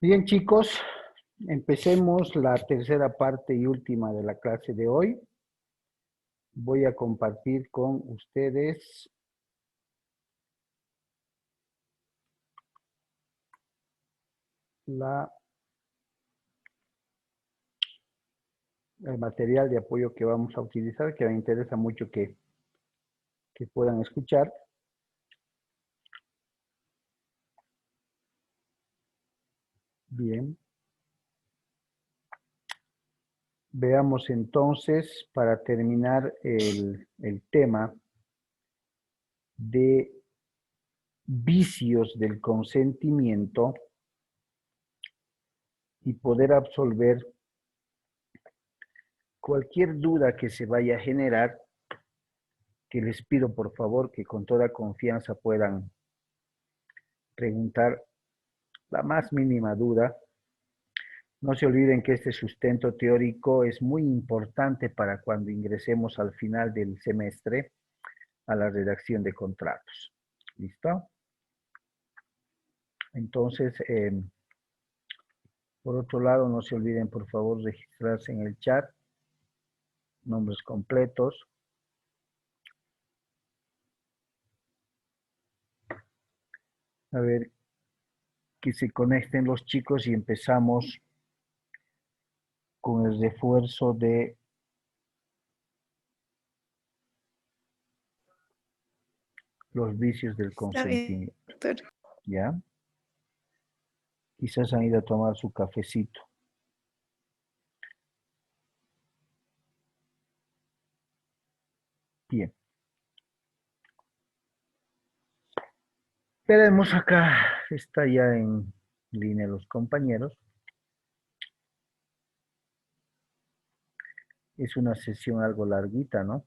Bien, chicos, empecemos la tercera parte y última de la clase de hoy. Voy a compartir con ustedes la, el material de apoyo que vamos a utilizar, que me interesa mucho que puedan escuchar. Bien, veamos entonces, para terminar el tema de vicios del consentimiento y poder absolver cualquier duda que se vaya a generar, que les pido por favor que con toda confianza puedan preguntar la más mínima duda. No se olviden que este sustento teórico es muy importante para cuando ingresemos al final del semestre a la redacción de contratos. ¿Listo? Entonces, por otro lado, no se olviden por favor registrarse en el chat, nombres completos. A ver, que se conecten los chicos y empezamos con el refuerzo de los vicios del Está bien, consentimiento. doctor. ¿Ya? Quizás han ido a tomar su cafecito. Bien. Veremos acá, está ya en línea los compañeros. Es una sesión algo larguita, ¿no?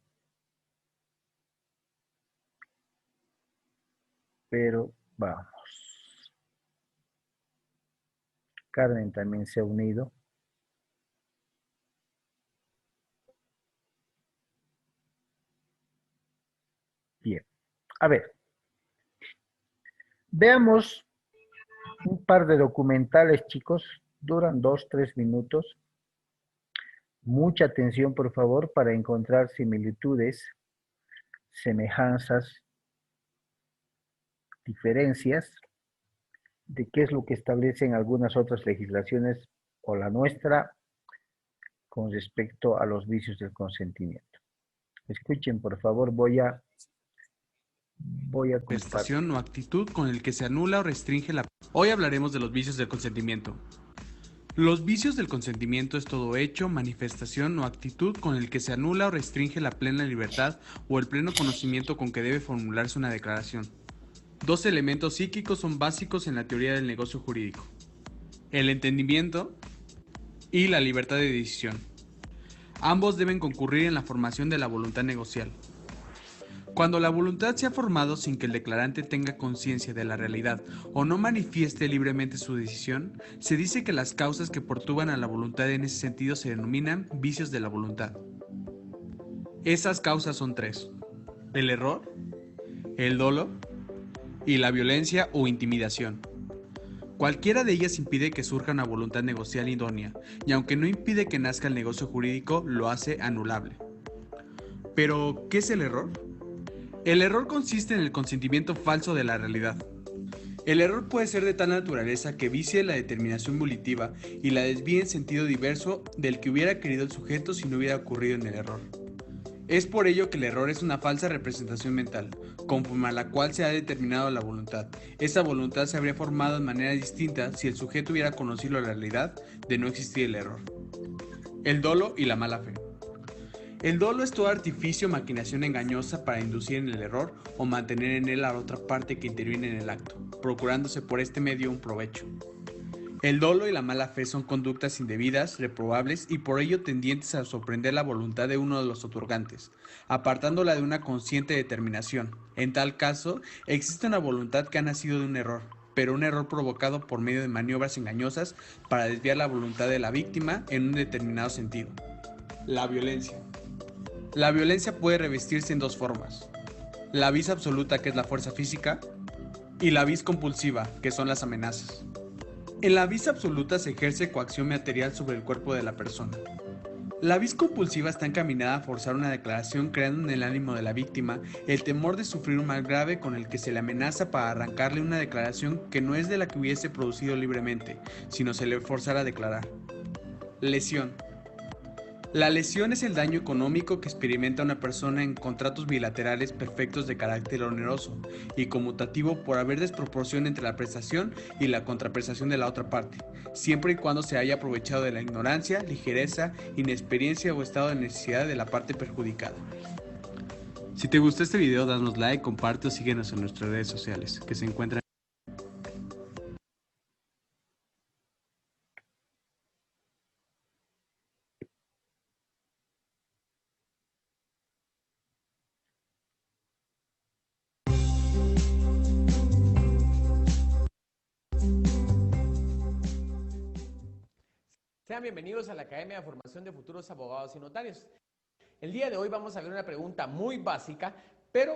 Pero vamos. Carmen también se ha unido. Bien. A ver, veamos un par de documentales, chicos. Duran 2, 3 minutos. Mucha atención, por favor, para encontrar similitudes, semejanzas, diferencias de qué es lo que establecen algunas otras legislaciones o la nuestra con respecto a los vicios del consentimiento. Escuchen, por favor, voy a compartir. Manifestación o actitud con el que se anula o restringe la... Hoy hablaremos de los vicios del consentimiento. Los vicios del consentimiento es todo hecho, manifestación o actitud con el que se anula o restringe la plena libertad o el pleno conocimiento con que debe formularse una declaración. Dos elementos psíquicos son básicos en la teoría del negocio jurídico: el entendimiento y la libertad de decisión. Ambos deben concurrir en la formación de la voluntad negocial. Cuando la voluntad se ha formado sin que el declarante tenga conciencia de la realidad o no manifieste libremente su decisión, se dice que las causas que perturban a la voluntad en ese sentido se denominan vicios de la voluntad. Esas causas son tres: el error, el dolo y la violencia o intimidación. Cualquiera de ellas impide que surja una voluntad negocial idónea, y aunque no impide que nazca el negocio jurídico, lo hace anulable. Pero, ¿qué es el error? El error consiste en el consentimiento falso de la realidad. El error puede ser de tal naturaleza que vicie la determinación volitiva y la desvíe en sentido diverso del que hubiera querido el sujeto si no hubiera ocurrido en el error. Es por ello que el error es una falsa representación mental, conforme a la cual se ha determinado la voluntad. Esa voluntad se habría formado de manera distinta si el sujeto hubiera conocido la realidad de no existir el error. El dolo y la mala fe. El dolo es todo artificio o maquinación engañosa para inducir en el error o mantener en él a la otra parte que interviene en el acto, procurándose por este medio un provecho. El dolo y la mala fe son conductas indebidas, reprobables y por ello tendientes a sorprender la voluntad de uno de los otorgantes, apartándola de una consciente determinación. En tal caso, existe una voluntad que ha nacido de un error, pero un error provocado por medio de maniobras engañosas para desviar la voluntad de la víctima en un determinado sentido. La violencia. La violencia puede revestirse en dos formas: la vis absoluta, que es la fuerza física, y la vis compulsiva, que son las amenazas. En la vis absoluta se ejerce coacción material sobre el cuerpo de la persona. La vis compulsiva está encaminada a forzar una declaración creando en el ánimo de la víctima el temor de sufrir un mal grave con el que se le amenaza para arrancarle una declaración que no es de la que hubiese producido libremente, sino se le forzara a declarar. Lesión. La lesión es el daño económico que experimenta una persona en contratos bilaterales perfectos de carácter oneroso y conmutativo por haber desproporción entre la prestación y la contraprestación de la otra parte, siempre y cuando se haya aprovechado de la ignorancia, ligereza, inexperiencia o estado de necesidad de la parte perjudicada. Si te gustó este video, danos like, comparte o síguenos en nuestras redes sociales, que se encuentran. Sean bienvenidos a la Academia de Formación de Futuros Abogados y Notarios. El día de hoy vamos a ver una pregunta muy básica, pero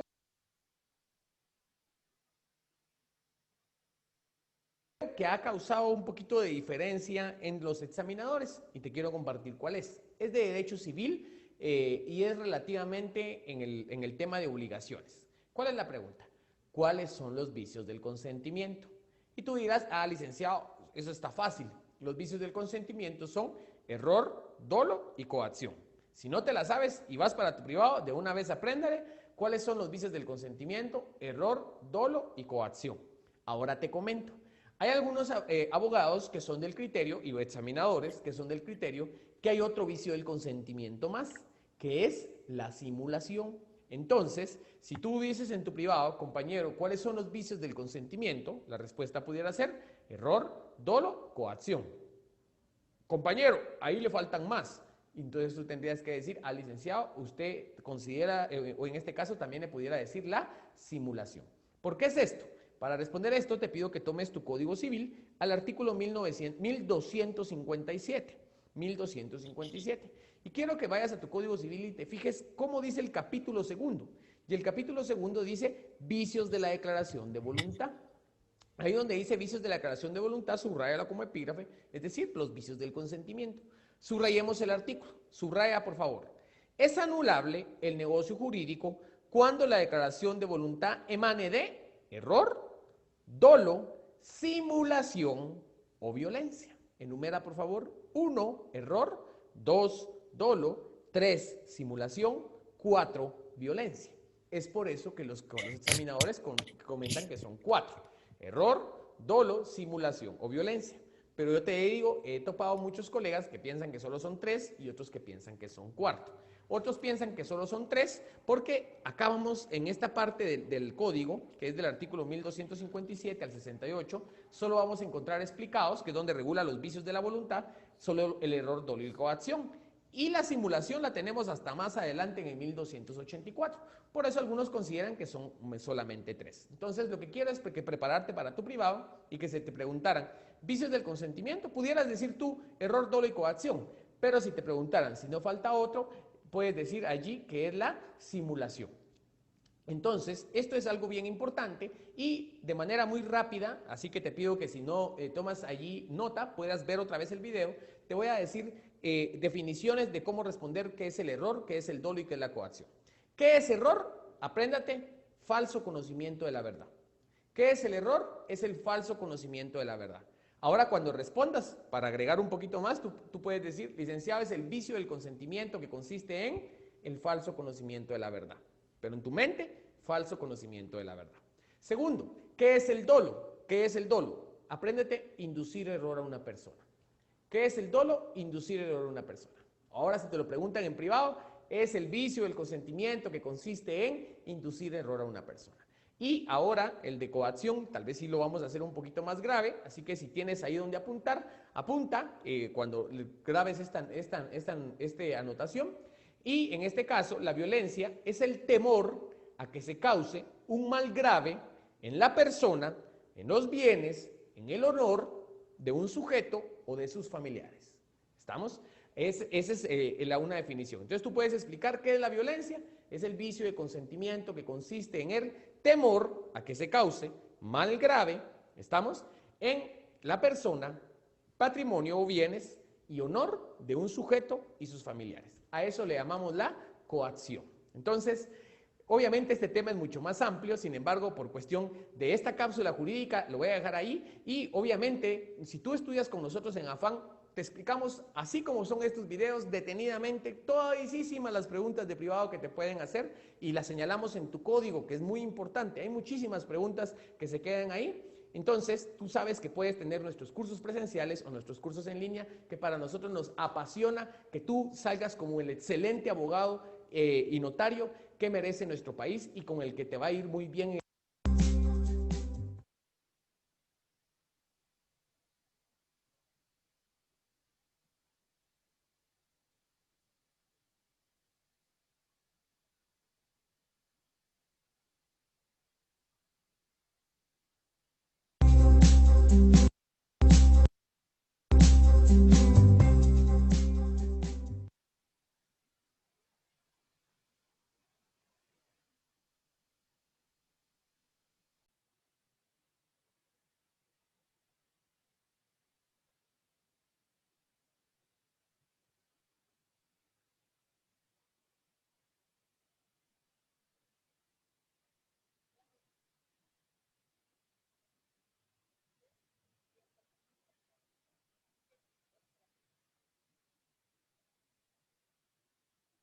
que ha causado un poquito de diferencia en los examinadores y te quiero compartir cuál es. Es de derecho civil y es relativamente en el tema de obligaciones. ¿Cuál es la pregunta? ¿Cuáles son los vicios del consentimiento? Y tú dirás, licenciado, eso está fácil. Los vicios del consentimiento son error, dolo y coacción. Si no te la sabes y vas para tu privado, de una vez apréndale cuáles son los vicios del consentimiento, error, dolo y coacción. Ahora te comento. Hay algunos abogados que son del criterio y examinadores que son del criterio que hay otro vicio del consentimiento más, que es la simulación. Entonces, si tú dices en tu privado, compañero, ¿cuáles son los vicios del consentimiento? La respuesta pudiera ser error, dolo, coacción. Compañero, ahí le faltan más. Entonces tú tendrías que decir, licenciado, usted considera, o en este caso también le pudiera decir la simulación. ¿Por qué es esto? Para responder esto te pido que tomes tu Código Civil al artículo 1257. Y quiero que vayas a tu Código Civil y te fijes cómo dice el capítulo segundo. Y el capítulo segundo dice vicios de la declaración de voluntad. Ahí donde dice vicios de la declaración de voluntad, subrayala como epígrafe, es decir, los vicios del consentimiento. Subrayemos el artículo. Subraya, por favor. Es anulable el negocio jurídico cuando la declaración de voluntad emane de error, dolo, simulación o violencia. Enumera, por favor. 1, error. 2, dolo. 3, simulación. 4, violencia. Es por eso que los examinadores comentan que son 4. Error, dolo, simulación o violencia. Pero yo te digo, he topado muchos colegas que piensan que solo son 3 y otros que piensan que son 4. Otros piensan que solo son 3 porque acabamos en esta parte del código, que es del artículo 1257 al 68, solo vamos a encontrar explicados, que es donde regula los vicios de la voluntad, solo el error, dolo y coacción. Y la simulación la tenemos hasta más adelante en el 1284. Por eso algunos consideran que son solamente 3. Entonces lo que quiero es que prepararte para tu privado y que se te preguntaran vicios del consentimiento, pudieras decir tú error, dolo y coacción. Pero si te preguntaran si no falta otro, puedes decir allí que es la simulación. Entonces, esto es algo bien importante y de manera muy rápida, así que te pido que si no tomas allí nota, puedas ver otra vez el video, te voy a decir definiciones de cómo responder qué es el error, qué es el dolo y qué es la coacción. ¿Qué es error? Apréndate, falso conocimiento de la verdad. ¿Qué es el error? Es el falso conocimiento de la verdad. Ahora cuando respondas, para agregar un poquito más, tú puedes decir, licenciado, es el vicio del consentimiento que consiste en el falso conocimiento de la verdad. Pero en tu mente, falso conocimiento de la verdad. Segundo, ¿qué es el dolo? ¿Qué es el dolo? Apréndete, inducir error a una persona. ¿Qué es el dolo? Inducir error a una persona. Ahora si te lo preguntan en privado, es el vicio del consentimiento que consiste en inducir error a una persona. Y ahora el de coacción, tal vez sí lo vamos a hacer un poquito más grave, así que si tienes ahí donde apuntar, apunta cuando grabes esta anotación. Y en este caso, la violencia es el temor a que se cause un mal grave en la persona, en los bienes, en el honor de un sujeto o de sus familiares. ¿Estamos? Esa es una definición. Entonces tú puedes explicar qué es la violencia. Es el vicio de consentimiento que consiste en el temor a que se cause mal grave, ¿estamos?, en la persona, patrimonio o bienes y honor de un sujeto y sus familiares. A eso le llamamos la coacción. Entonces, obviamente este tema es mucho más amplio, sin embargo, por cuestión de esta cápsula jurídica, lo voy a dejar ahí y obviamente, si tú estudias con nosotros en Afán, te explicamos, así como son estos videos, detenidamente, todísimas las preguntas de privado que te pueden hacer y las señalamos en tu código, que es muy importante. Hay muchísimas preguntas que se quedan ahí. Entonces, tú sabes que puedes tener nuestros cursos presenciales o nuestros cursos en línea, que para nosotros nos apasiona que tú salgas como el excelente abogado y notario que merece nuestro país y con el que te va a ir muy bien.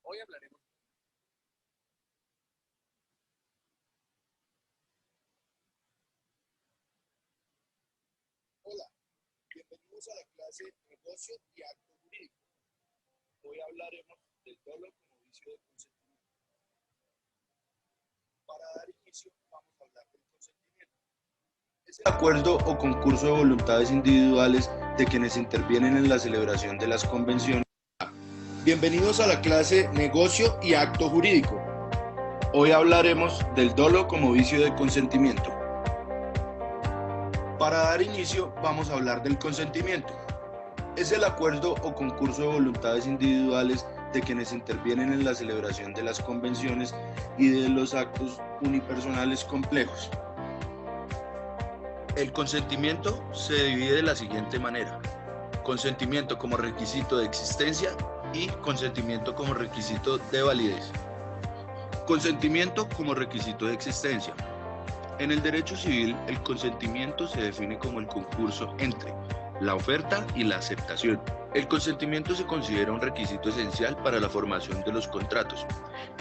Hoy hablaremos. Hola, bienvenidos a la clase Negocio y Acto Jurídico. Hoy hablaremos del dolo como vicio de consentimiento. Para dar inicio, vamos a hablar del consentimiento. Es el acuerdo o concurso de voluntades individuales de quienes intervienen en la celebración de las convenciones. Bienvenidos a la clase Negocio y Acto Jurídico. Hoy hablaremos del dolo como vicio de consentimiento. Para dar inicio, vamos a hablar del consentimiento. Es el acuerdo o concurso de voluntades individuales de quienes intervienen en la celebración de las convenciones y de los actos unipersonales complejos. El consentimiento se divide de la siguiente manera: consentimiento como requisito de existencia y consentimiento como requisito de validez. Consentimiento como requisito de existencia. En el derecho civil, el consentimiento se define como el concurso entre la oferta y la aceptación. El consentimiento se considera un requisito esencial para la formación de los contratos.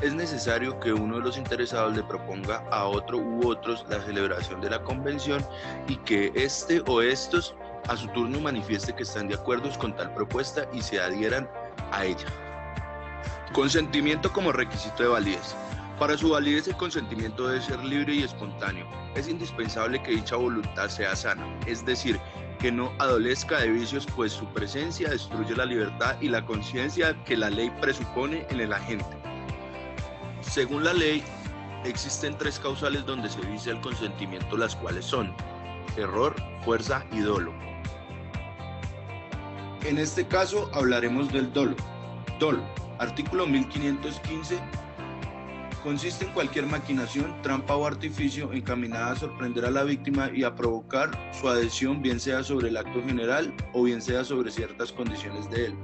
Es necesario que uno de los interesados le proponga a otro u otros la celebración de la convención y que éste o estos a su turno manifieste que están de acuerdo con tal propuesta y se adhieran a ella. Consentimiento como requisito de validez. Para su validez, el consentimiento debe ser libre y espontáneo. Es indispensable que dicha voluntad sea sana, es decir, que no adolezca de vicios, pues su presencia destruye la libertad y la conciencia que la ley presupone en el agente. Según la ley, existen 3 causales donde se vicia el consentimiento, las cuales son error, fuerza y dolo. En este caso hablaremos del dolo. Dolo, artículo 1515. Consiste en cualquier maquinación, trampa o artificio encaminada a sorprender a la víctima y a provocar su adhesión, bien sea sobre el acto general o bien sea sobre ciertas condiciones de él.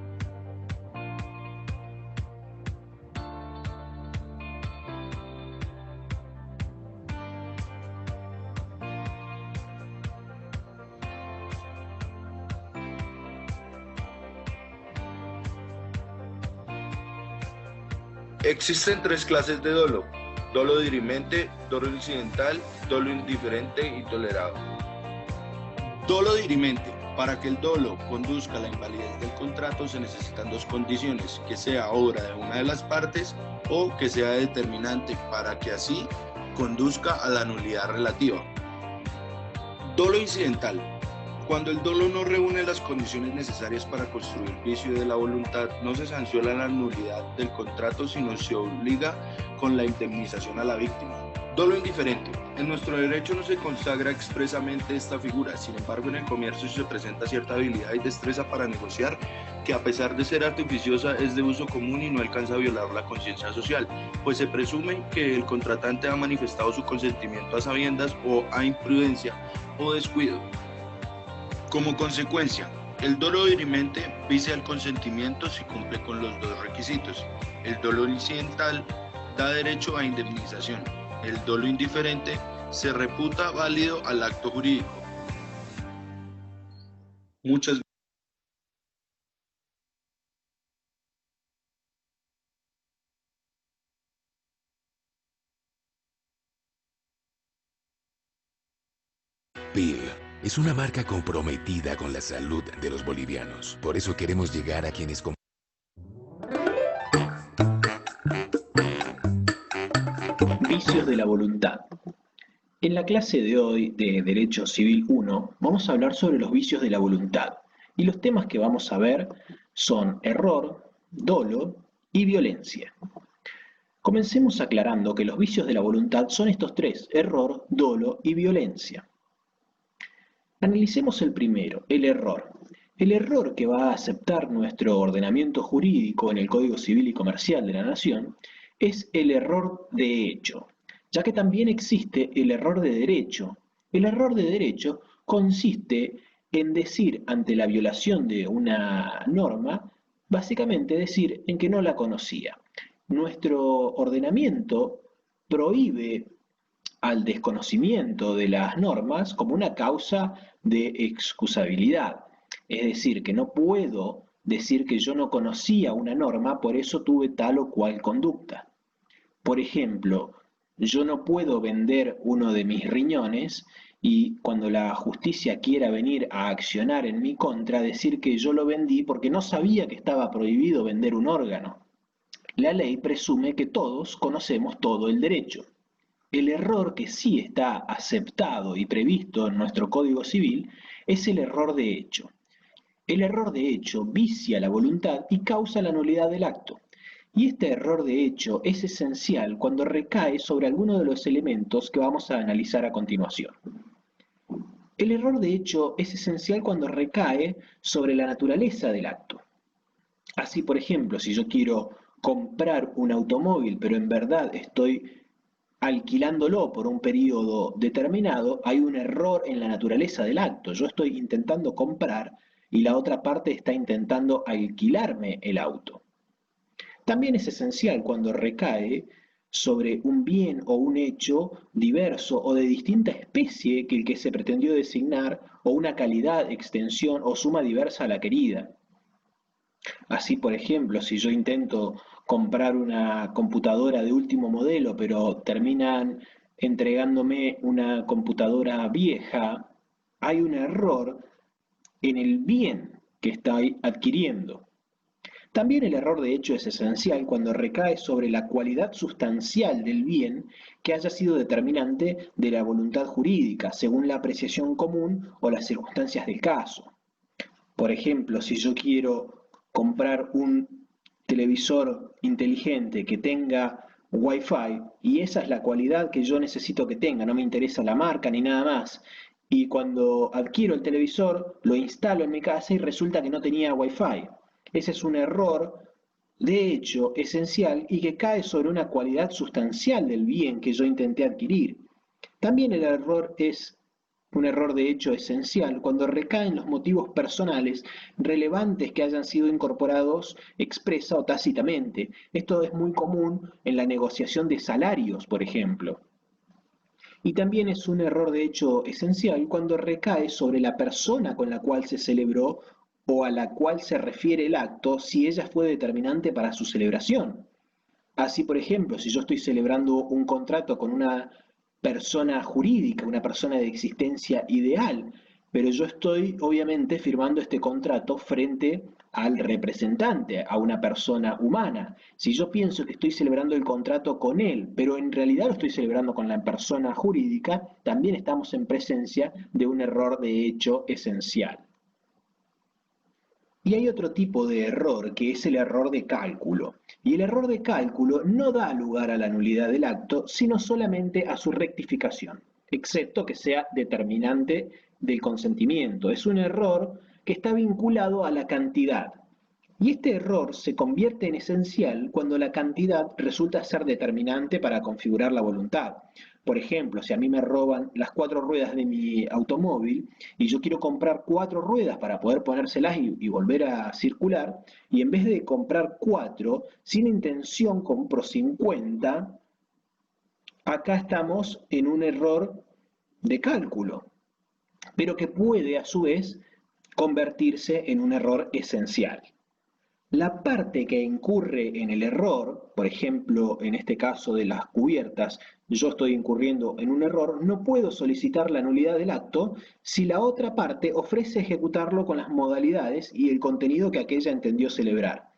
Existen 3 clases de dolo: dolo dirimente, dolo incidental, dolo indiferente y tolerado. Dolo dirimente. Para que el dolo conduzca a la invalidez del contrato se necesitan 2 condiciones: que sea obra de una de las partes o que sea determinante para que así conduzca a la nulidad relativa. Dolo incidental. Cuando el dolo no reúne las condiciones necesarias para construir vicio de la voluntad, no se sanciona la nulidad del contrato, sino se obliga con la indemnización a la víctima. Dolo indiferente. En nuestro derecho no se consagra expresamente esta figura, sin embargo en el comercio se presenta cierta habilidad y destreza para negociar que, a pesar de ser artificiosa, es de uso común y no alcanza a violar la conciencia social, pues se presume que el contratante ha manifestado su consentimiento a sabiendas o a imprudencia o descuido. Como consecuencia, El dolo dirimente vicia el consentimiento si cumple con los dos requisitos. El dolo incidental da derecho a indemnización. El dolo indiferente se reputa válido al acto jurídico. Muchas PIL es una marca comprometida con la salud de los bolivianos. Por eso queremos llegar a quienes Vicios de la voluntad. En la clase de hoy de Derecho Civil 1 vamos a hablar sobre los vicios de la voluntad y los temas que vamos a ver son error, dolo y violencia. Comencemos aclarando que los vicios de la voluntad son estos tres: error, dolo y violencia. Analicemos el primero, el error. El error que va a aceptar nuestro ordenamiento jurídico en el Código Civil y Comercial de la Nación es el error de hecho, ya que también existe el error de derecho. El error de derecho consiste en decir ante la violación de una norma, básicamente decir en que no la conocía. Nuestro ordenamiento prohíbe al desconocimiento de las normas como una causa de excusabilidad. Es decir, que no puedo decir que yo no conocía una norma, por eso tuve tal o cual conducta. Por ejemplo, yo no puedo vender uno de mis riñones y cuando la justicia quiera venir a accionar en mi contra, decir que yo lo vendí porque no sabía que estaba prohibido vender un órgano. La ley presume que todos conocemos todo el derecho. El error que sí está aceptado y previsto en nuestro Código Civil es el error de hecho. El error de hecho vicia la voluntad y causa la nulidad del acto. Y este error de hecho es esencial cuando recae sobre alguno de los elementos que vamos a analizar a continuación. El error de hecho es esencial cuando recae sobre la naturaleza del acto. Así, por ejemplo, si yo quiero comprar un automóvil, pero en verdad estoy alquilándolo por un periodo determinado, hay un error en la naturaleza del acto. Yo estoy intentando comprar y la otra parte está intentando alquilarme el auto. También es esencial cuando recae sobre un bien o un hecho diverso o de distinta especie que el que se pretendió designar, o una calidad, extensión o suma diversa a la querida. Así, por ejemplo, si yo intento comprar una computadora de último modelo, pero terminan entregándome una computadora vieja, hay un error en el bien que estoy adquiriendo. También el error de hecho es esencial cuando recae sobre la cualidad sustancial del bien que haya sido determinante de la voluntad jurídica, según la apreciación común o las circunstancias del caso. Por ejemplo, si yo quiero comprar un televisor inteligente que tenga Wi-Fi y esa es la cualidad que yo necesito que tenga, no me interesa la marca ni nada más, y cuando adquiero el televisor lo instalo en mi casa y resulta que no tenía Wi-Fi. Ese es un error de hecho esencial y que cae sobre una cualidad sustancial del bien que yo intenté adquirir. También el error es un error de hecho esencial cuando recaen los motivos personales relevantes que hayan sido incorporados expresa o tácitamente. Esto es muy común en la negociación de salarios, por ejemplo. Y también es un error de hecho esencial cuando recae sobre la persona con la cual se celebró o a la cual se refiere el acto, si ella fue determinante para su celebración. Así, por ejemplo, si yo estoy celebrando un contrato con una persona jurídica, una persona de existencia ideal, pero yo estoy obviamente firmando este contrato frente al representante, a una persona humana. Si yo pienso que estoy celebrando el contrato con él, pero en realidad lo estoy celebrando con la persona jurídica, también estamos en presencia de un error de hecho esencial. Y hay otro tipo de error que es el error de cálculo. Y el error de cálculo no da lugar a la nulidad del acto, sino solamente a su rectificación, excepto que sea determinante del consentimiento. Es un error que está vinculado a la cantidad. Y este error se convierte en esencial cuando la cantidad resulta ser determinante para configurar la voluntad. Por ejemplo, si a mí me roban las 4 ruedas de mi automóvil y yo quiero comprar 4 ruedas para poder ponérselas y volver a circular, y en vez de comprar 4, sin intención compro 50, acá estamos en un error de cálculo, pero que puede a su vez convertirse en un error esencial. La parte que incurre en el error, por ejemplo, en este caso de las cubiertas, yo estoy incurriendo en un error, no puedo solicitar la nulidad del acto si la otra parte ofrece ejecutarlo con las modalidades y el contenido que aquella entendió celebrar.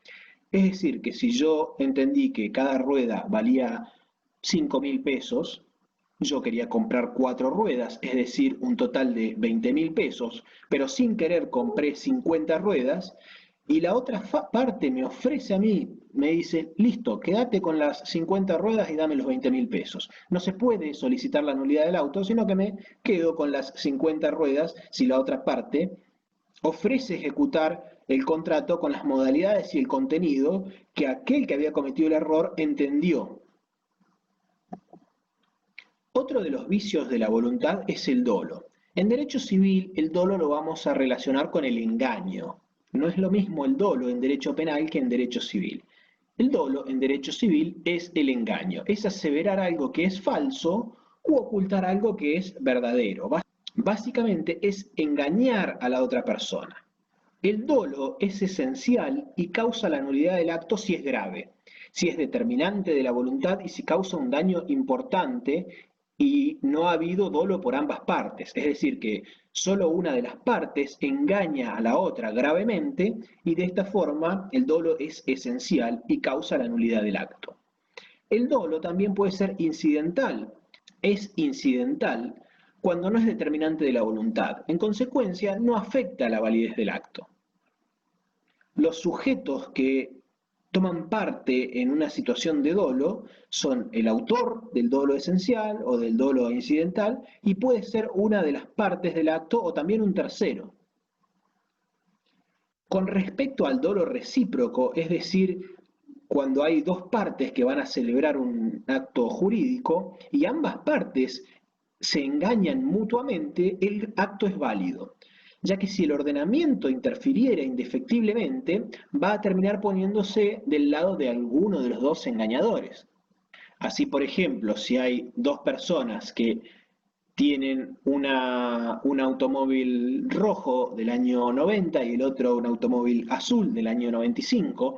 Es decir, que si yo entendí que cada rueda valía 5.000 pesos, yo quería comprar 4 ruedas, es decir, un total de 20.000 pesos, pero sin querer compré 50 ruedas, y la otra parte me ofrece a mí, me dice, listo, quédate con las 50 ruedas y dame los 20.000 pesos. No se puede solicitar la nulidad del auto, sino que me quedo con las 50 ruedas si la otra parte ofrece ejecutar el contrato con las modalidades y el contenido que aquel que había cometido el error entendió. Otro de los vicios de la voluntad es el dolo. En derecho civil, el dolo lo vamos a relacionar con el engaño. No es lo mismo el dolo en derecho penal que en derecho civil. El dolo en derecho civil es el engaño, es aseverar algo que es falso u ocultar algo que es verdadero. Básicamente es engañar a la otra persona. El dolo es esencial y causa la nulidad del acto si es grave, si es determinante de la voluntad y si causa un daño importante y no ha habido dolo por ambas partes, es decir, que solo una de las partes engaña a la otra gravemente y de esta forma el dolo es esencial y causa la nulidad del acto. El dolo también puede ser incidental, es incidental cuando no es determinante de la voluntad, en consecuencia no afecta a la validez del acto. Los sujetos que toman parte en una situación de dolo son el autor del dolo esencial o del dolo incidental y puede ser una de las partes del acto o también un tercero. Con respecto al dolo recíproco, es decir, cuando hay dos partes que van a celebrar un acto jurídico y ambas partes se engañan mutuamente, el acto es válido, ya que si el ordenamiento interfiriera indefectiblemente, va a terminar poniéndose del lado de alguno de los dos engañadores. Así, por ejemplo, si hay dos personas que tienen un automóvil rojo del año 90 y el otro un automóvil azul del año 95,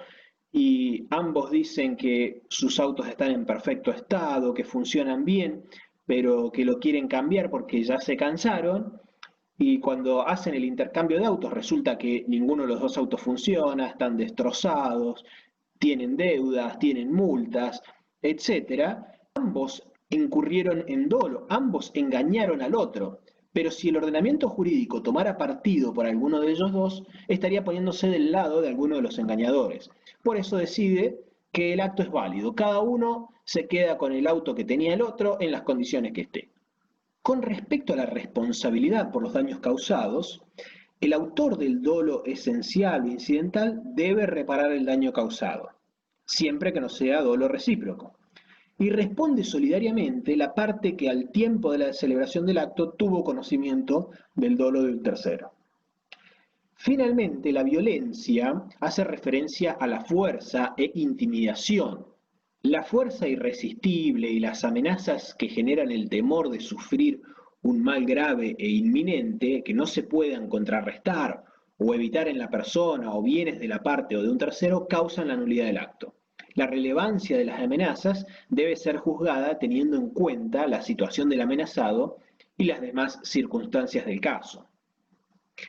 y ambos dicen que sus autos están en perfecto estado, que funcionan bien, pero que lo quieren cambiar porque ya se cansaron, y cuando hacen el intercambio de autos resulta que ninguno de los dos autos funciona, están destrozados, tienen deudas, tienen multas, etcétera. Ambos incurrieron en dolo, ambos engañaron al otro, pero si el ordenamiento jurídico tomara partido por alguno de ellos dos, estaría poniéndose del lado de alguno de los engañadores. Por eso decide que el acto es válido, cada uno se queda con el auto que tenía el otro en las condiciones que esté. Con respecto a la responsabilidad por los daños causados, el autor del dolo esencial o incidental debe reparar el daño causado, siempre que no sea dolo recíproco, y responde solidariamente la parte que al tiempo de la celebración del acto tuvo conocimiento del dolo del tercero. Finalmente, la violencia hace referencia a la fuerza e intimidación. La fuerza irresistible y las amenazas que generan el temor de sufrir un mal grave e inminente que no se puedan contrarrestar o evitar en la persona o bienes de la parte o de un tercero causan la nulidad del acto. La relevancia de las amenazas debe ser juzgada teniendo en cuenta la situación del amenazado y las demás circunstancias del caso.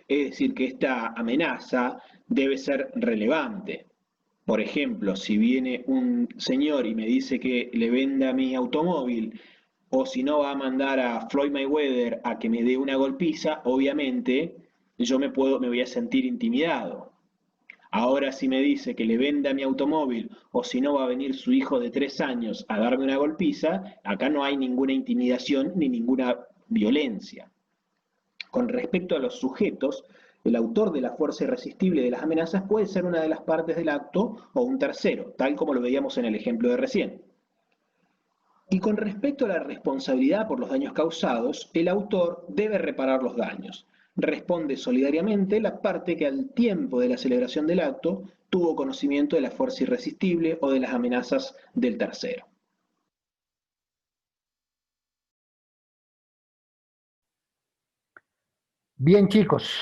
Es decir, que esta amenaza debe ser relevante. Por ejemplo, si viene un señor y me dice que le venda mi automóvil, o si no va a mandar a Floyd Mayweather a que me dé una golpiza, obviamente yo me voy a sentir intimidado. Ahora si me dice que le venda mi automóvil, o si no va a venir su hijo de 3 años a darme una golpiza, acá no hay ninguna intimidación ni ninguna violencia. Con respecto a los sujetos, el autor de la fuerza irresistible de las amenazas puede ser una de las partes del acto o un tercero, tal como lo veíamos en el ejemplo de recién. Y con respecto a la responsabilidad por los daños causados, el autor debe reparar los daños. Responde solidariamente la parte que al tiempo de la celebración del acto tuvo conocimiento de la fuerza irresistible o de las amenazas del tercero. Bien, chicos,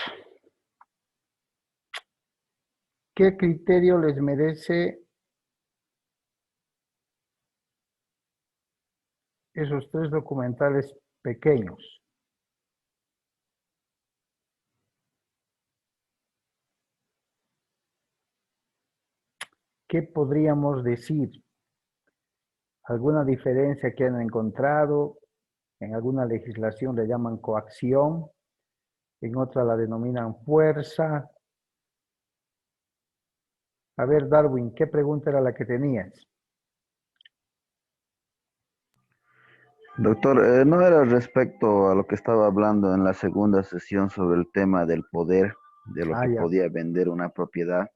¿qué criterio les merece esos 3 documentales pequeños? ¿Qué podríamos decir? ¿Alguna diferencia que han encontrado? En alguna legislación le llaman coacción, en otra la denominan fuerza. A ver, Darwin, ¿qué pregunta era la que tenías? Doctor, no era respecto a lo que estaba hablando en la segunda sesión sobre el tema del poder, de lo Ah, que ya, podía vender una propiedad.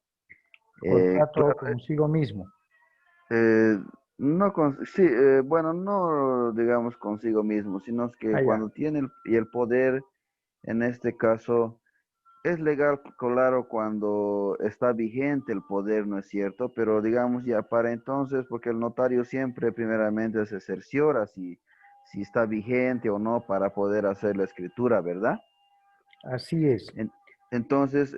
contrato Claro, consigo mismo. eh, no sí, bueno, no digamos consigo mismo, sino es Ah, que ya. cuando tiene y el poder, en este caso, es legal, claro, cuando está vigente el poder, ¿no es cierto? Pero digamos ya para entonces, porque el notario siempre primeramente se cerciora si está vigente o no para poder hacer la escritura, ¿verdad? Así es. En- entonces,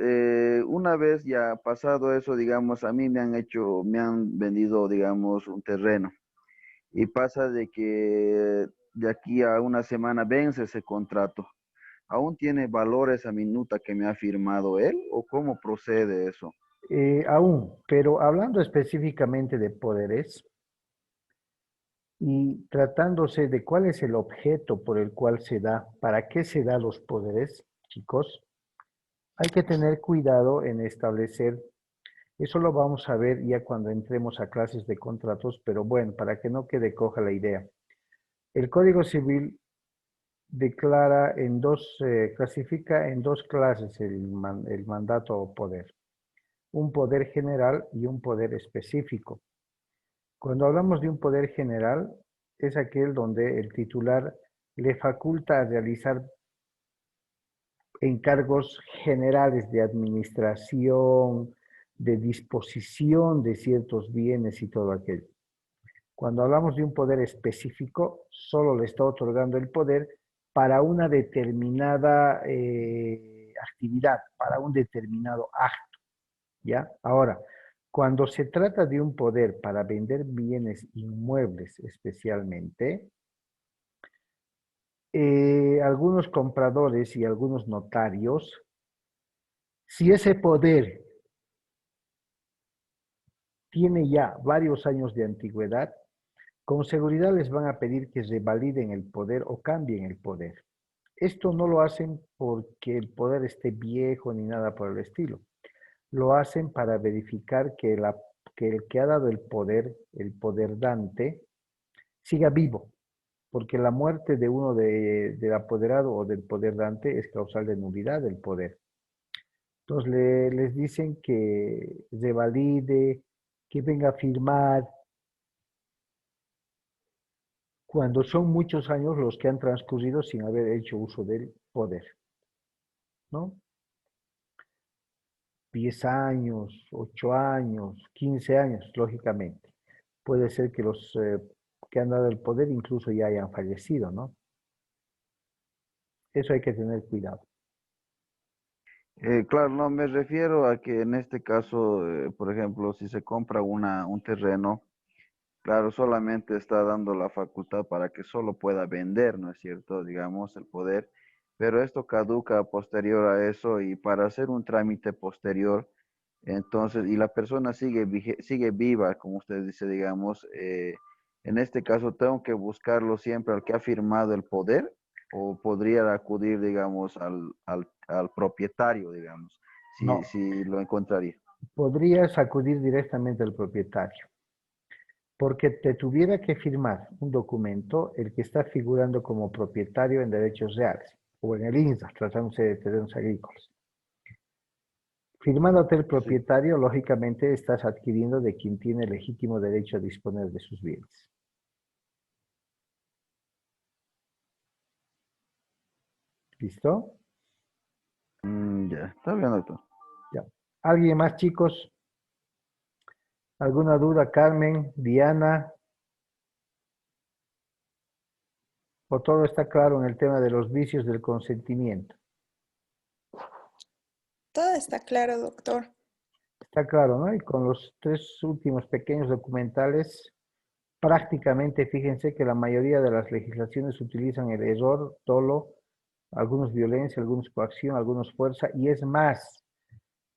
una vez ya pasado eso, digamos, a mí me han vendido, digamos, un terreno. Y pasa de que de aquí a una semana vence ese contrato. ¿Aún tiene valor esa minuta que me ha firmado él o cómo procede eso? Aún, pero hablando específicamente de poderes y tratándose de cuál es el objeto por el cual se da, para qué se da los poderes, chicos, hay que tener cuidado en establecer, eso lo vamos a ver ya cuando entremos a clases de contratos, pero bueno, para que no quede coja la idea. El Código Civil declara en clasifica en 2 clases el mandato o poder, un poder general y un poder específico. Cuando hablamos de un poder general, es aquel donde el titular le faculta a realizar encargos generales de administración, de disposición de ciertos bienes y todo aquello. Cuando hablamos de un poder específico, solo le está otorgando el poder para una determinada actividad, para un determinado acto, ¿ya? Ahora, cuando se trata de un poder para vender bienes inmuebles especialmente, algunos compradores y algunos notarios, si ese poder tiene ya varios años de antigüedad, con seguridad les van a pedir que revaliden el poder o cambien el poder. Esto no lo hacen porque el poder esté viejo ni nada por el estilo. Lo hacen para verificar que el que ha dado el poder dante, siga vivo, porque la muerte de uno del apoderado o del poder dante es causal de nulidad del poder. Entonces les dicen que revalide, que venga a firmar, cuando son muchos años los que han transcurrido sin haber hecho uso del poder, ¿no? 10 años, 8 años, 15 años, lógicamente. Puede ser que los que han dado el poder incluso ya hayan fallecido, ¿no? Eso hay que tener cuidado. Claro, no, me refiero a que en este caso, por ejemplo, si se compra un terreno, claro, solamente está dando la facultad para que solo pueda vender, ¿no es cierto? Digamos, el poder, pero esto caduca posterior a eso y para hacer un trámite posterior, entonces, y la persona sigue viva, como usted dice, digamos, en este caso tengo que buscarlo siempre al que ha firmado el poder o podría acudir, digamos, al propietario, digamos, No, si lo encontraría. podrías acudir directamente al propietario, porque te tuviera que firmar un documento el que está figurando como propietario en derechos reales o en el INSA, tratándose de terrenos agrícolas. Firmándote el Sí. propietario, lógicamente estás adquiriendo de quien tiene legítimo derecho a disponer de sus bienes. ¿Listo? Ya, está bien, doctor. Ya. ¿Alguien más, chicos? ¿Alguna duda, Carmen, Diana? ¿O todo está claro en el tema de los vicios del consentimiento? Todo está claro, doctor. Está claro, ¿no? Y con los 3 últimos pequeños documentales, prácticamente fíjense que la mayoría de las legislaciones utilizan el error, dolo, algunos violencia, algunos coacción, algunos fuerza, y es más,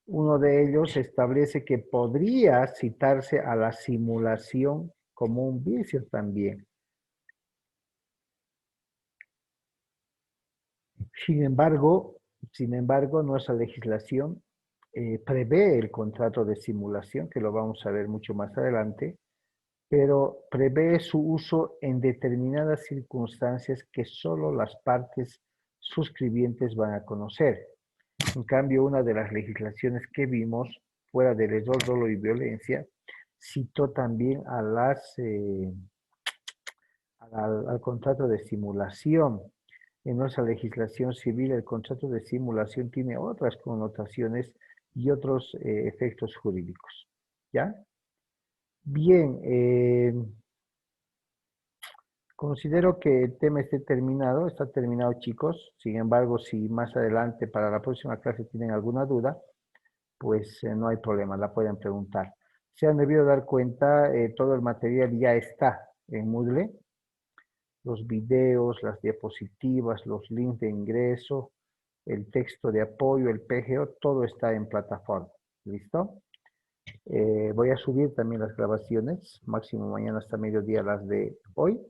uno de ellos establece que podría citarse a la simulación como un vicio también. Sin embargo, nuestra legislación prevé el contrato de simulación, que lo vamos a ver mucho más adelante, pero prevé su uso en determinadas circunstancias que solo las partes suscribientes van a conocer. En cambio, una de las legislaciones que vimos, fuera del error, dolo y violencia, citó también al contrato de simulación. En nuestra legislación civil, el contrato de simulación tiene otras connotaciones y otros efectos jurídicos. ¿Ya? Bien, considero que el tema está terminado, chicos. Sin embargo, si más adelante para la próxima clase tienen alguna duda, pues no hay problema, la pueden preguntar. Se han debido dar cuenta, todo el material ya está en Moodle. Los videos, las diapositivas, los links de ingreso, el texto de apoyo, el PGO, todo está en plataforma. ¿Listo? Voy a subir también las grabaciones, máximo mañana hasta mediodía las de hoy.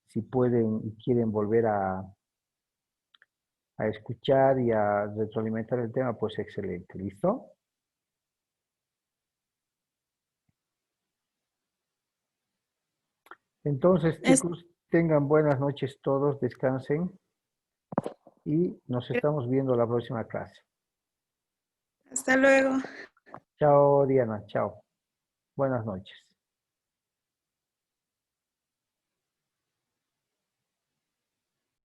Si pueden y quieren volver a escuchar y a retroalimentar el tema, pues excelente. ¿Listo? Entonces, chicos, tengan buenas noches todos, descansen y nos estamos viendo la próxima clase. Hasta luego. Chao, Diana, chao. Buenas noches.